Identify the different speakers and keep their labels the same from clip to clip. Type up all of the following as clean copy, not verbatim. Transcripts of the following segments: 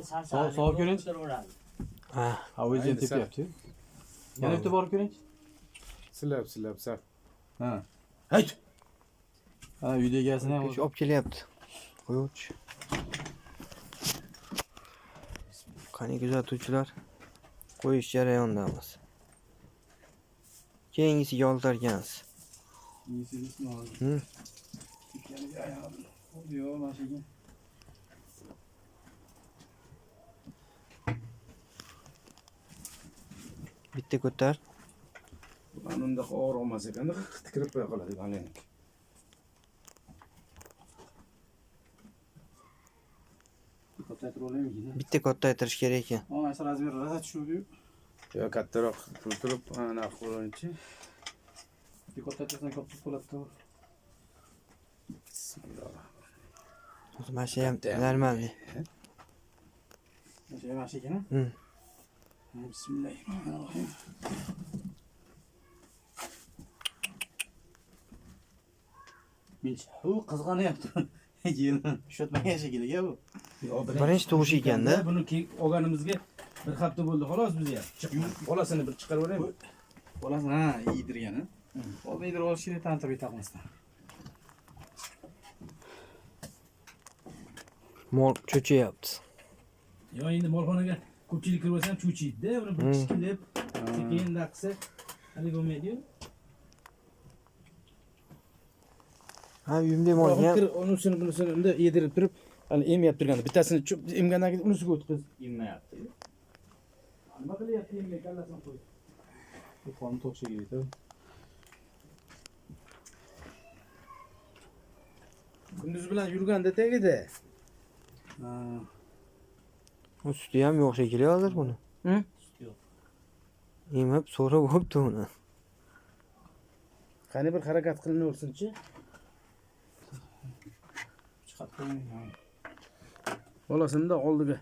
Speaker 1: Soğuk görünç.
Speaker 2: Ha.
Speaker 1: Havayı
Speaker 3: Aynen,
Speaker 1: tep
Speaker 3: sen.
Speaker 1: yaptı. Yana bir de var görünç.
Speaker 3: Silab sal.
Speaker 1: Ha.
Speaker 3: Hayt.
Speaker 1: Ha uyda gelsin ha.
Speaker 2: Kuş op kelyapti. Qo'yuvchi. Qani kuzatuvchilar. Qo'yish jarayonidamiz. Keyingisiga oltargansiz.
Speaker 1: İyisi ne oldu?
Speaker 2: Hı.
Speaker 1: Yani bir ayağım oluyor maşallah.
Speaker 2: Bitta ko'tar.
Speaker 3: Anında ağır olmaz ekan. Tikirib qo'ya qoladi galenik.
Speaker 1: Ko'rsatib olaymi?
Speaker 2: Bitta kattaytirish kerak ekan.
Speaker 1: Ama mesela razmer razat tushuvdi-yu.
Speaker 3: Yo kattaroq turib ana qo'yinchi.
Speaker 1: Bir ko'rsatsan ko'p bo'ladi.
Speaker 3: Bismillah.
Speaker 2: Mana shu ham normalniy.
Speaker 1: Şey var şey gene.
Speaker 2: Hı.
Speaker 1: Bismillahirrahmanirrahim. Milç. Bu kızganı yaptı. Yılın şötmegen şekilde bu.
Speaker 2: Birinchi tug'ish ekanda.
Speaker 3: Buni olganimizga bir hafta bo'ldi xolos bizga. Bolasini bir chiqarib yuboraymi?
Speaker 1: Bolasın ha iyidirgani. O iyidir o şirin tanıtır takmasdan.
Speaker 2: Mol cho'chiyapti.
Speaker 4: Yo endi molxonaga ko'pchilik kirib olsa ham cho'chiydi-da, uni bir kichkilab, sekin daqsa, hali bo'lmaydi-yu.
Speaker 2: Ha, uyimda molga
Speaker 3: Unisini unda yedirib turib, hali emyap turganda bittasini emgandan keyin unisiga o'tqiz.
Speaker 4: Inmayapti.
Speaker 3: Nima qilyapti emga kallasini qo'y.
Speaker 1: Bu konu tok şekilde.
Speaker 3: Kunduz bilan yurganda tagida.
Speaker 1: Ha.
Speaker 2: u suti ham yo'q shekilli hozir buni.
Speaker 4: Yo'q.
Speaker 2: Emib so'rab bo'pti uni.
Speaker 3: Qani bir harakat qilinaversin-chi.
Speaker 1: Çıkart koyun.
Speaker 3: Bolasini da oldiga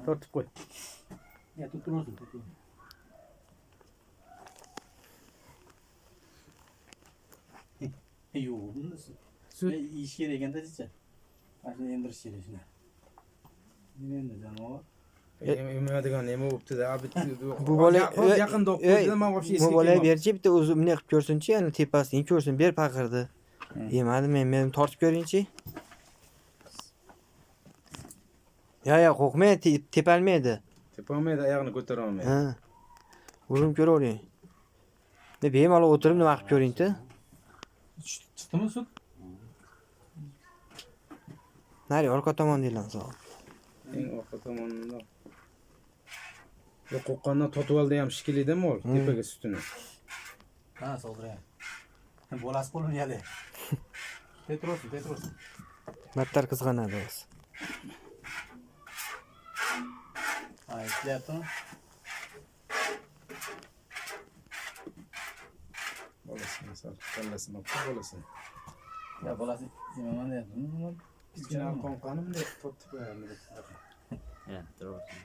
Speaker 3: tortib qo'y.
Speaker 1: Ya tutturmasın. Yok, nasıl?
Speaker 3: Süt.
Speaker 1: İş gereken de diyecek. Aslında endiriş gereğine. Ne canım o?
Speaker 3: Emadigan nima bo'pti-da?
Speaker 2: Bu bola
Speaker 3: yaqinda olib qo'ydi-da, men вообще
Speaker 2: bu bola berchi bitta o'zi bunday qilib ko'rsinchi, yani tepasini ko'rsin, ber paqirdi. Yemadi, men tortib ko'ringchi. Ya qo'rqmay, tepalmaydi.
Speaker 3: Tepolmaydi, oyog'ini ko'tara olmaydi.
Speaker 2: Ha. Urinib ko'ravering. Ne bemalol o'tirib nima qilib ko'ring-da.
Speaker 1: Çıktı mı süt?
Speaker 2: Nari orqa tomondan sol.
Speaker 3: Eng orqa tomonda. Yo qo'qqandan totib oldi ham shikilida mol, tepaga sutini.
Speaker 1: Ha, soldurayım. Bolas qo'lini yali. Tetrosin.
Speaker 2: Battar qizg'anadi o'zi.
Speaker 1: Ha, ishlayaptimi?
Speaker 3: Bolasini sal, kallasini olib bolasini.
Speaker 1: Ya bolasi yemaman deyapti.
Speaker 3: Kichkina qonqanim deb tortib qo'yadi.
Speaker 4: Ya, to'g'ri.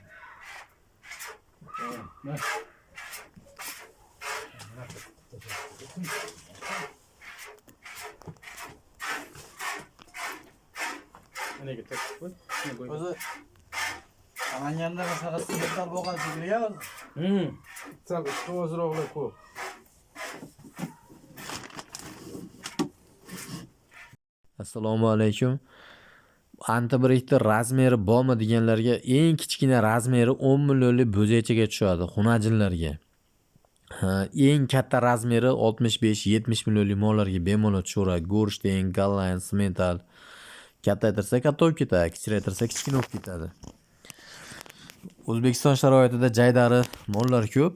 Speaker 3: Anaga tortib qo'y.
Speaker 1: O'zi Amanyanda masalan sinflar bo'lgan shekilli o'zi.
Speaker 3: Sal ozroqlar qo'y.
Speaker 5: Assalomu alaykum. Antibiotikni razmeri bormi deganlarga eng kichkina razmeri 10 millionlik bo'zaychaga tushadi xunajinlarga. Eng katta razmeri 65-70 millionlik mollarga bemalol tushaveradi. Gorshteyn, Gallan, Simmental. Kattaytirsa katta bo'lib ketadi, kichiktirsa kichkina bo'lib ketadi. O'zbekiston sharoitida jaydari mollar ko'p.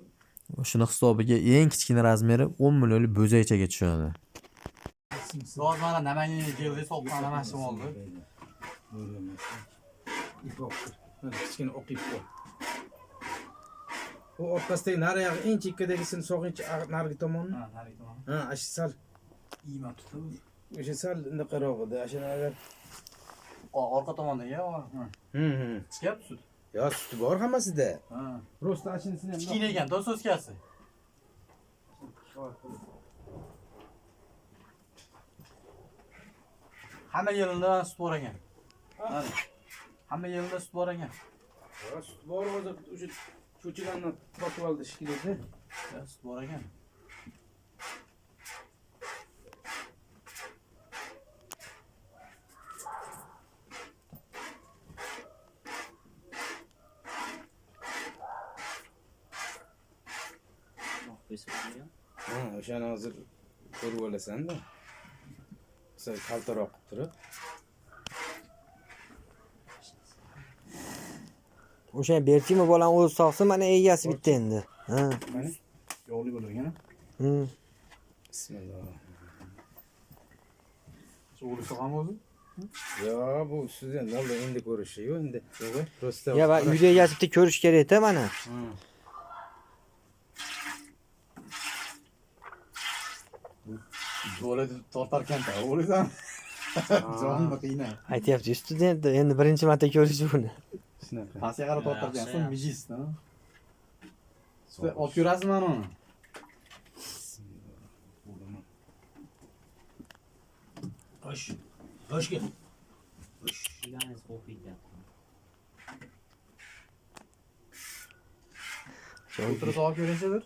Speaker 5: Shuni hisobiga eng kichkina razmeri 10 millionlik bo'zaychaga tushadi.
Speaker 1: Hozir mana Namanganga keldi, soqqan mashim oldi.
Speaker 3: Kichkina o'qib qo'y. Bu orqasidagi nariyog'i eng chekkadagisini sog'inchi narigi tomonni.
Speaker 1: Ha, narigi tomon.
Speaker 3: Ha, ashi sal
Speaker 1: Iyman tutib.
Speaker 3: o'sha sal inaqarog'ida, ashuna agar
Speaker 1: Orqa tomonda ya. Chiqyapti sut.
Speaker 3: yo suti bor hammasida.
Speaker 1: Ha.
Speaker 3: Prosta ashinisini ham
Speaker 1: Kichkina ekan, do'soskasi. Hamma yilida sut bor ekan. Hamma yilida sut bor ekan.
Speaker 3: Ya süt bor hozir o'sha cho'chilarni totib oldi shekilli.
Speaker 1: Ya, sut bor ekan.
Speaker 3: Ha, o'shani hozir ko'rib olasan-da. Sal kaltaroq qilib turib.
Speaker 2: O'sha berchimi bolam o'zi sog'sin, mana egasi bitta endi. Ha.
Speaker 3: Mana
Speaker 1: Yog'li bo'lgan.
Speaker 3: bismillah.
Speaker 1: O'g'li ham o'zi.
Speaker 3: Yo, bu sizdan nolda endi ko'rishi-yu endi. Prosta.
Speaker 2: Ya va uyda egasi bitta ko'rish kerak-da mana.
Speaker 1: O'g'li tortarkan-da, o'g'lidan. Jonini qiynay.
Speaker 2: Aytyapti, student endi birinchi marta ko'rish buni.
Speaker 3: Shunaqa.
Speaker 1: Pastga qarab tortarkan, so'ng mijisda. Olib ko'rasizmi mana uni?
Speaker 4: Hoş. Hoş gel. Hoş.
Speaker 1: O'tirib olib ko'ringchidir.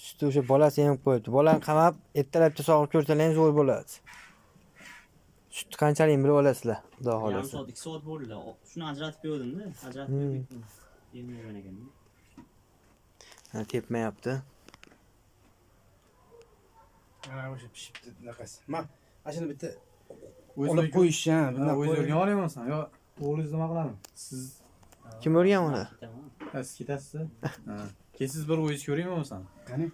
Speaker 2: Suti o'sha bolasi yemib qo'yibdi. Bolani qamab, ertalabda sog'ib ko'rsalar ham zo'r bo'ladi. Sutni qanchaligini bilib olasizlar, xudo
Speaker 6: Yarim
Speaker 2: xolasa.
Speaker 6: soat, 2 soat bo'ldi. Shuni ajratib berdim-da. Ajratib berdim. Yemagan ekan.
Speaker 2: Ha, tepmayapti.
Speaker 3: Ha, o'sha pishibdi bunaqasi. Ma, ashuni bitta
Speaker 1: O'zi
Speaker 3: olib qo'yish, ha, bunday
Speaker 1: o'zi
Speaker 3: qo'yib.
Speaker 1: o'rgan olmayapsan yo o'g'lingiz nima qiladi? Siz
Speaker 2: Kim o'rgan uni?
Speaker 1: siz ketasiz. Ha. Kesiz bir o'zingiz ko'ringmi bo'lmasam?
Speaker 3: Qani?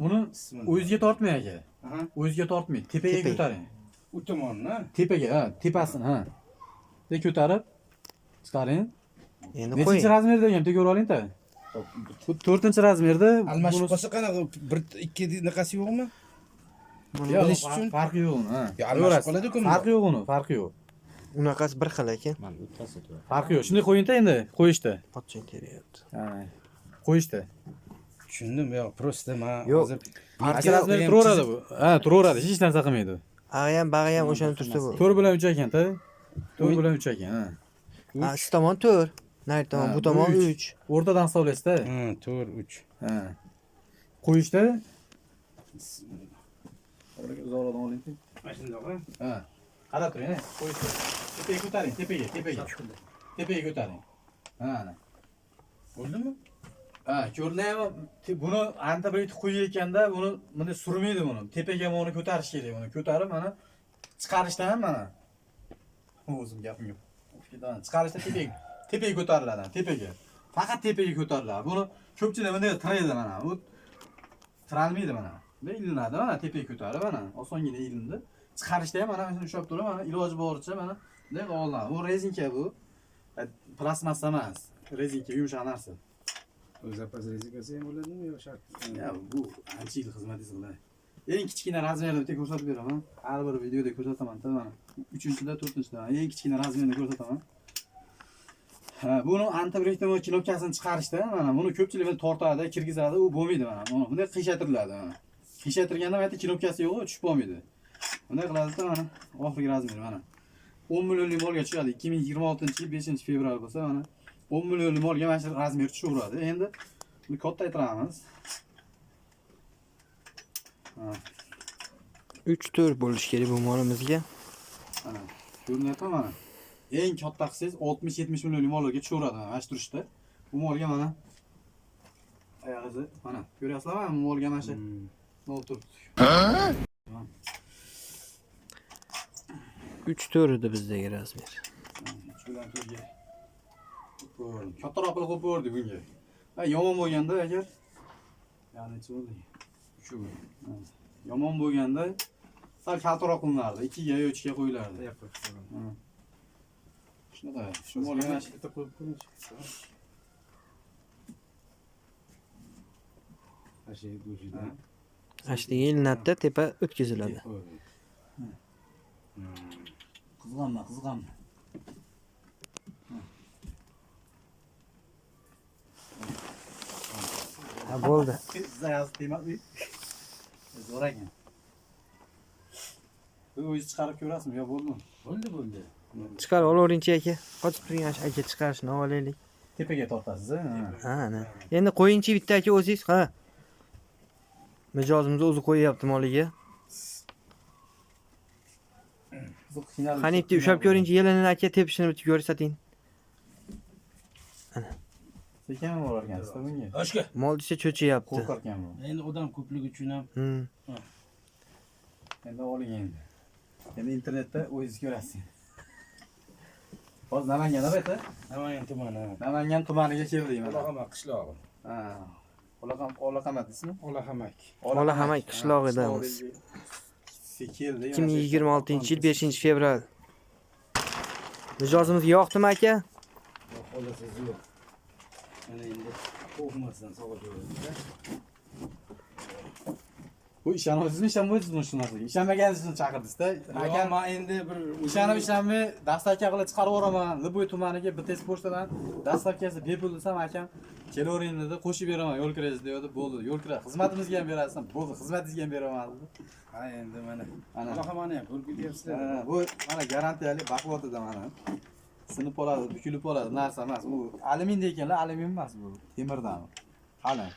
Speaker 1: Uni
Speaker 3: Bismillah.
Speaker 1: o'zizga tortmang aka.
Speaker 3: Aha.
Speaker 1: O'zizga tortmang, tepaga
Speaker 2: Tepaga.
Speaker 1: ko'taring.
Speaker 3: U tomonni,
Speaker 1: Tepaga, ha, tepasini, ha. De ko'tarib chiqaring.
Speaker 2: Endi
Speaker 1: Nechinchi
Speaker 2: qo'ying.
Speaker 1: razmerda ekan, ko'rib oling-da. Bu 4-razmerda.
Speaker 3: almashib qolsa qanaqa bir ikki naqasi yo'qmi?
Speaker 1: Yo'q,
Speaker 3: bilish uchun.
Speaker 1: farqi yo'q uni, ha.
Speaker 3: Yo, almashib qoladi-ku bunda.
Speaker 1: Farqi yo'q uni, farqi yo'q.
Speaker 2: Unaqasi bir xil ekan.
Speaker 6: Mana o'tkazib turadi.
Speaker 1: Farqi yo'q. Shunday qo'ying-da endi, qo'yishda.
Speaker 2: Pochchang teryapti.
Speaker 1: Ha. Qo'yishda.
Speaker 3: Tushundim, yo'q, prosta ma
Speaker 2: Yo'q.
Speaker 3: hozir
Speaker 1: Ikki razmer turaveradi bu. Ha, turaveradi, hech narsa qilmaydi.
Speaker 2: Ag'i ham, bag'i ham o'shani tursa bu.
Speaker 1: 4 bilan 3 ekan-da. 4 bilan 3 ekan, ha.
Speaker 2: Ha, shu tomon 4. Nari tomon,
Speaker 1: Ha,
Speaker 2: bu tomon
Speaker 1: bu
Speaker 2: 3.
Speaker 1: O'rtadan hisoblaysiz-da.
Speaker 3: 4 3.
Speaker 1: Ha. Qo'yishda uzoqroqdan oling-chi.
Speaker 3: Mana shundoq-a?
Speaker 1: Ha. Qarab turing, qo'yishda. Tepaga ko'taring, tepaga. Tepaga ko'taring. Ha, ana.
Speaker 3: Bo'ldimi?
Speaker 1: Ha, ko'rdingmi? Buni antibiotik qo'yayotganda buni bunday surmaydi buni. Tepaga buni ko'tarish kerak buni. Ko'tarib mana chiqarishda ham mana. O'zim gapim yo'q. Chiqarishda tepaga ko'tariladi, tepaga. Faqat tepaga ko'tariladi. Buni ko'pchilik bunday tiraydi mana. Bu tiralmaydi mana. Bunday ilinadi mana tepaga ko'tarib mana. Osongina ilindi. Chiqarishda ham mana shuni ushlab turib mana iloji boricha mana bunday olinadi. Bu rezinka bu. Plastmassa emas. Rezinka yumshoq narsa.
Speaker 3: O'z zapas rizikasi ham bo'ladimi yo shart?
Speaker 1: Ya bu ancha yil xizmat qiladi. Eng kichkina razmerni bitta ko'rsatib beraman. Har bir videoda ko'rsataman-da mana. 3-da, 4-da eng kichkina razmerni ko'rsataman. Ha, buni antibiotik knopkasini chiqarishda mana buni ko'pchilik tortadi, kirgizadi, u bo'lmaydi mana. Mana bunday qiyshatiriladi mana. Qiyshaytirganda mana knopkasi yo'q, tushib bo'lmaydi. Bunday qiladi-da mana oxirgi razmer mana. 10 millionlik molga tushadi. 2026-yil 5-fevral bo'lsa mana 10 millionlik molga mana shu razmer tushaveradi. Endi buni kattaytiramiz.
Speaker 2: 3-4 bo'lish kerak bu molimizga.
Speaker 1: Mana ko'rinyapti mana. Eng katta qilsangiz 60-70 millionlik mollarga tushaveradi mana shu turishda. Bu molga mana oyog'izi mana ko'ryapsizlarmi? Bu molga mana shu nol turibdi.
Speaker 2: 3-4 edi bizdagi razmer.
Speaker 1: Shudan turga. Kattaroq qilib qo'yib ko'rdik bunga. Ha, yomon bo'lganda agar ya'ni bo'ldi. Shu. Yomon bo'lganda sal kattaroq qilinardi. 2 ga yo 3 ga qo'yilardi. Shunaqa. Shu molga mana shu
Speaker 3: bitta qo'yib ko'ring. Ashi go'shida.
Speaker 2: Ashtiga ilinadi, tepa o'tkaziladi.
Speaker 1: Qizg'anma, qizg'anma.
Speaker 2: Ha, bo'ldi.
Speaker 1: Zayaz demakmi? Zo'r ekan. Bu o'zingiz chiqarib ko'rasizmi yo bo'ldimi?
Speaker 3: Bo'ldi.
Speaker 2: Chiqarib olavering-chi aka. Qochib turgan aka chiqarishni olaylik.
Speaker 1: Tepaga tortasiz,
Speaker 2: Ha, ana. Endi qo'yingchi bitta aka o'zingiz, ha. Mijozimiz o'zi qo'yyapti moliga. Qani bitta ushlab ko'ringchi, yelinini aka tepishini bitta ko'rsating.
Speaker 1: Sekin borarkansiz bunga.
Speaker 4: Oshka.
Speaker 2: Mol desa cho'chiyapti.
Speaker 1: Qo'rqarkan bu.
Speaker 4: Endi odam ko'pligi uchun ham
Speaker 1: Endi oling endi. Endi internetda o'zingiz ko'rasiz. Hozir Namanganda bayta?
Speaker 3: Namangan tumani.
Speaker 1: Namangan tumaniga keldik mana.
Speaker 3: Olaqamak qishlog'i.
Speaker 1: Ha. Olaqamat ismi?
Speaker 3: Olahamak.
Speaker 2: Olahamak qishlog'idamiz.
Speaker 1: Keldi.
Speaker 2: 2026-yil 5-fevral. Mijozimizga yoqdimi aka?
Speaker 3: Xolasiz yo'q. Mana endi qo'rqmasdan sog'ib
Speaker 1: Bu ishonasizmi, ishonmaysizmi shu narsaga? Ishonmaganingiz uchun chaqirdingiz-da.
Speaker 3: Aka men endi bir
Speaker 1: Ishonib dastavka qilib chiqarib yuboraman. Liboy tumaniga BTS pochtadan dastavkasi bepul desam, akam kelavering dedi, qo'shib beraman, yo'l kirangiz dedi. Bo'ldi, yo'l kira. Xizmatimizga ham berasizmi? Bo'ldi, xizmatingizga ham beraman dedi.
Speaker 3: ha endi mana.
Speaker 1: Ana.
Speaker 3: Olahamani ham ko'rib ketyapsizlar.
Speaker 1: Bu mana garantiyali baquvvatida mana. Sinib qoladi, bukilib qoladi narsa emas. U alyuminday ekanlar, alyumin emas bu. Temirdan. Qalin.